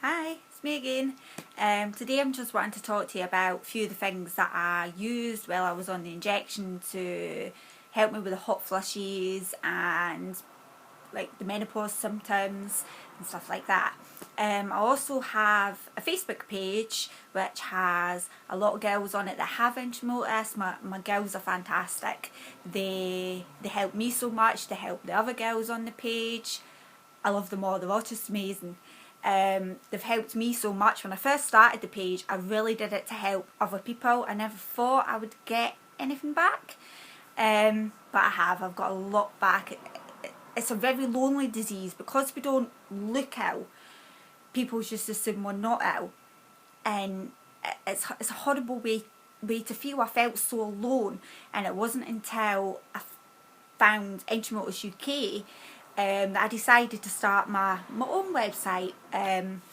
Hi, it's me again. Today I'm just wanting to talk to you about a few of the things that I used while I was on the injection to help me with the hot flushes and like the menopause symptoms and stuff like that. I also have a Facebook page which has a lot of girls on it that have endometriosis. My girls are fantastic. They help me so much, they help the other girls on the page. I love them all, they're all just amazing. They've helped me so much. When I first started the page, I really did it to help other people. I never thought I would get anything back, but I have. I've got a lot back. It's a very lonely disease because we don't look ill. People just assume we're not ill, and it's a horrible way to feel. I felt so alone, and it wasn't until I found Endometriosis UK that I decided to start my own website,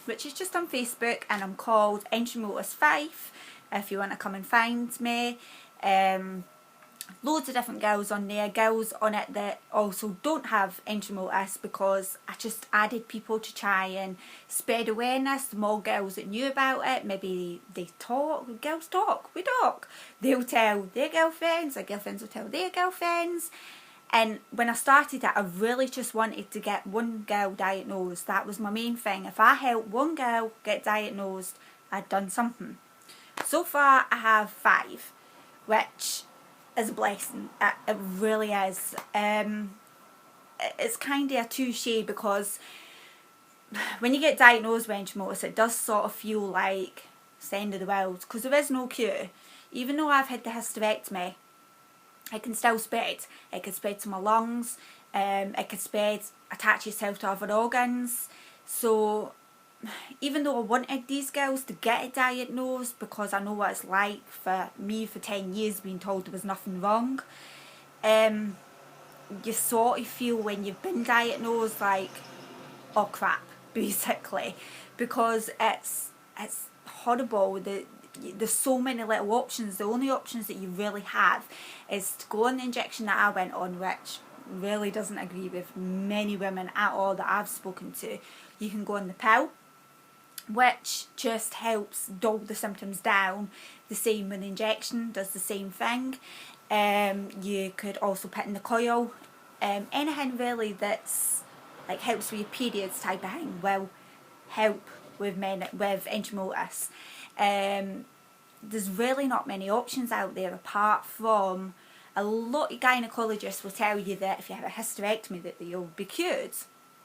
which is just on Facebook, and I'm called Endometriosis 5 if you want to come and find me. Loads of different girls on there, girls on it that also don't have endometriosis, because I just added people to try and spread awareness. The more girls that knew about it, maybe they talk, girls talk, we talk. They'll tell their girlfriends will tell their girlfriends. And when I started it, I really just wanted to get one girl diagnosed. That was my main thing. If I helped one girl get diagnosed, I'd done something. So far, I have 5, which is a blessing. It really is. It's kind of a touche, because when you get diagnosed with endometriosis, it does sort of feel like it's the end of the world, because there is no cure. Even though I've had the hysterectomy, it can still spread. It can spread to my lungs. It can spread, attach itself to other organs. So even though I wanted these girls to get it diagnosed, because I know what it's like for me for 10 years being told there was nothing wrong, you sort of feel when you've been diagnosed like, oh crap, basically, because it's horrible. There's so many little options. The only options that you really have is to go on the injection that I went on, which really doesn't agree with many women at all that I've spoken to. You can go on the pill, which just helps dull the symptoms down. The same with the injection, does the same thing. You could also put in the coil. Anything really that's like helps with your periods type of thing will help with men with endometriosis. There's really not many options out there, apart from a lot of gynecologists will tell you that if you have a hysterectomy that you'll be cured.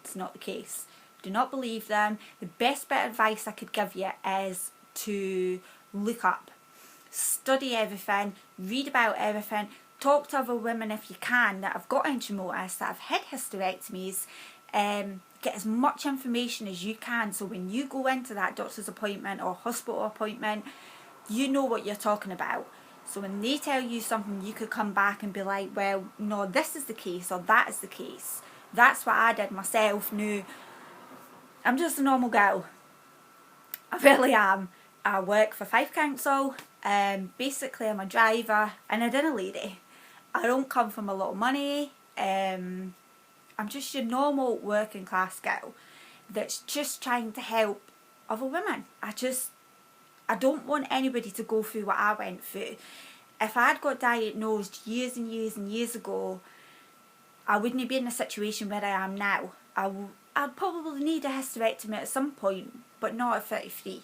It's not the case. Do not believe them. The best bit of advice I could give you is to look up, study everything, read about everything, talk to other women if you can that have got endometriosis, that have had hysterectomies. Get as much information as you can, so when you go into that doctor's appointment or hospital appointment, you know what you're talking about. So when they tell you something, you could come back and be like, well, no, this is the case or that is the case. That's what I did myself. No, I'm just a normal girl. I really am. I work for Fife Council. Basically I'm a driver and a dinner lady. I don't come from a lot of money. I'm just your normal working class girl that's just trying to help other women. I don't want anybody to go through what I went through. If I'd got diagnosed years and years and years ago, I wouldn't be in the situation where I am now. I'd probably need a hysterectomy at some point, but not at 33.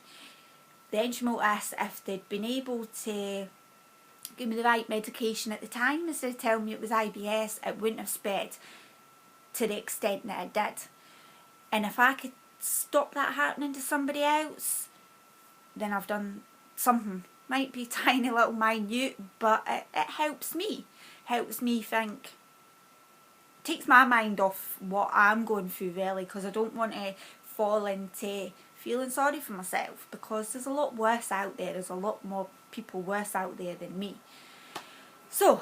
The endometriosis, if they'd been able to give me the right medication at the time, instead of telling me it was IBS, it wouldn't have spread to the extent that it did. And if I could stop that happening to somebody else, then I've done something. Might be tiny little minute, but it helps me. Helps me think. Takes my mind off what I'm going through, really, because I don't want to fall into feeling sorry for myself, because there's a lot worse out there. There's a lot more people worse out there than me. So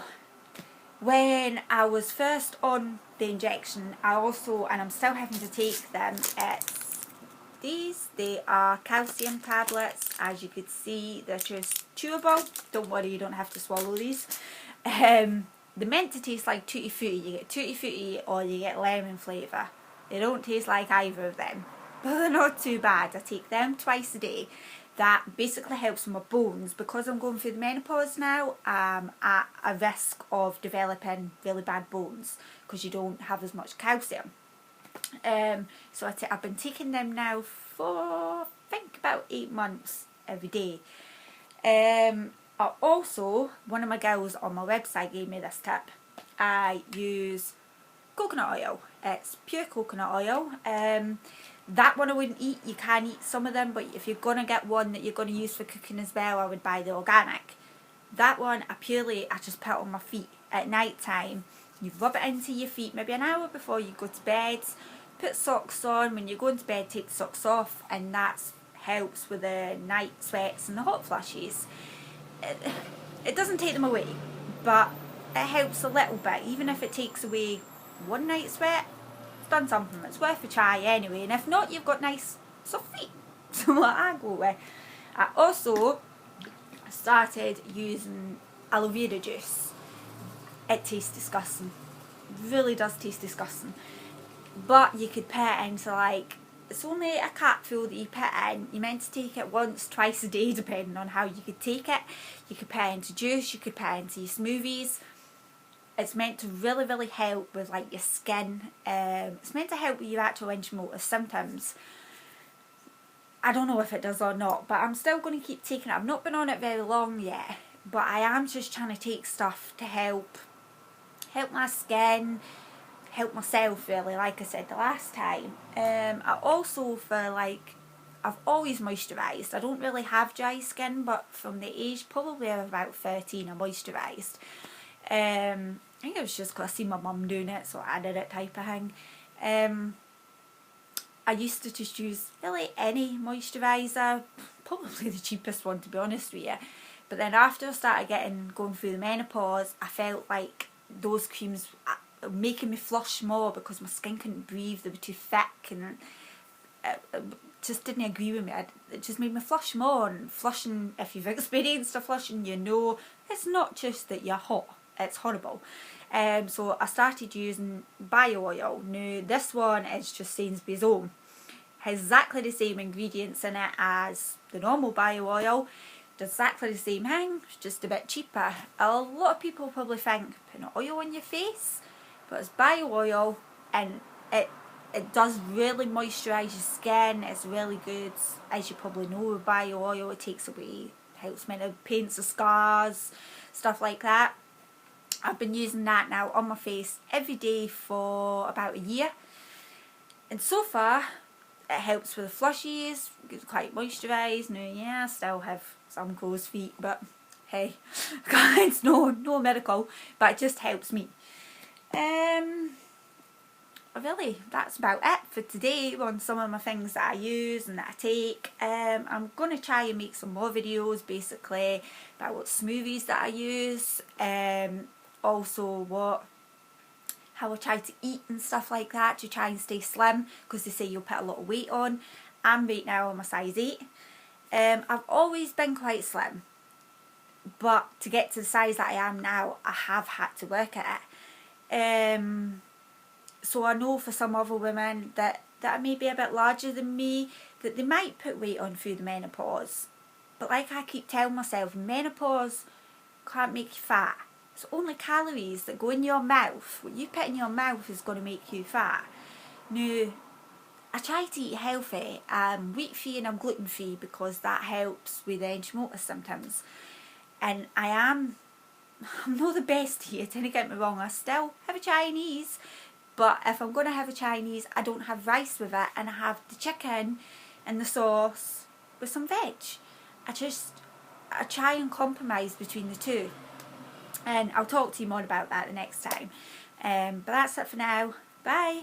when I was first on the injection, I also, and I'm still having to take them, they are calcium tablets. As you could see, they're just chewable. Don't worry, you don't have to swallow these. They're meant to taste like tutti frutti. You get tutti frutti or you get lemon flavour. They don't taste like either of them. but they're not too bad. I take them twice a day. That basically helps with my bones. Because I'm going through the menopause now, I'm at a risk of developing really bad bones because you don't have as much calcium. So I've been taking them now for, I think, about 8 months every day. Also, one of my girls on my website gave me this tip. I use coconut oil. It's pure coconut oil. That one I wouldn't eat. You can eat some of them, but if you're going to get one that you're going to use for cooking as well, I would buy the organic. That one, I just put on my feet at night time. You rub it into your feet maybe an hour before you go to bed. Put socks on. When you're going to bed, take the socks off, and that helps with the night sweats and the hot flushes. It doesn't take them away, but it helps a little bit. Even if it takes away one night sweat, it's done something. It's worth a try anyway. And if not, you've got nice soft feet. So what I go with. I also started using aloe vera juice. It tastes disgusting. It really does taste disgusting. But you could put it into, like, it's only a capsule that you put in. You're meant to take it once, twice a day, depending on how you could take it. You could put it into juice, you could put it into your smoothies. It's meant to really, really help with, like, your skin. It's meant to help with your actual motor symptoms. I don't know if it does or not, but I'm still going to keep taking it. I've not been on it very long yet, but I am just trying to take stuff to help my skin, help myself, really, like I said the last time. I also, I've always moisturised. I don't really have dry skin, but from the age probably of about 13 I moisturised. I think it was just because I seen my mum doing it, so I did it, type of thing. I used to just use really any moisturiser, probably the cheapest one, to be honest with you. But then after I started going through the menopause, I felt like those creams were making me flush more because my skin couldn't breathe. They were too thick, and it just didn't agree with me. It just made me flush more. And flushing, if you've experienced a flushing, you know it's not just that you're hot. It's horrible. So I started using bio oil. Now this one is just Sainsbury's Own. Has exactly the same ingredients in it as the normal bio oil. Does exactly the same thing, it's just a bit cheaper. A lot of people probably think putting oil on your face, but it's bio oil, and it does really moisturise your skin. It's really good. As you probably know, with bio oil, it takes away, helps paints the scars, stuff like that. I've been using that now on my face every day for about a year, and so far it helps with the flushes, it's quite moisturised. Now, yeah, I still have some crow's feet, but hey, it's no miracle, but it just helps me. Really, that's about it for today on some of my things that I use and that I take. I'm going to try and make some more videos basically about what smoothies that I use, also how I try to eat and stuff like that to try and stay slim, because they say you'll put a lot of weight on. I'm right now on my size 8. I've always been quite slim, but to get to the size that I am now, I have had to work at it. So I know for some other women that are maybe a bit larger than me, that they might put weight on through the menopause. But like I keep telling myself, menopause can't make you fat. It's only calories that go in your mouth. What you put in your mouth is going to make you fat. Now, I try to eat healthy. I'm wheat free and I'm gluten free because that helps with the motor symptoms. And I'm not the best here, don't get me wrong. I still have a Chinese, but if I'm going to have a Chinese, I don't have rice with it, and I have the chicken and the sauce with some veg. I try and compromise between the two. And I'll talk to you more about that the next time. But that's it for now. Bye.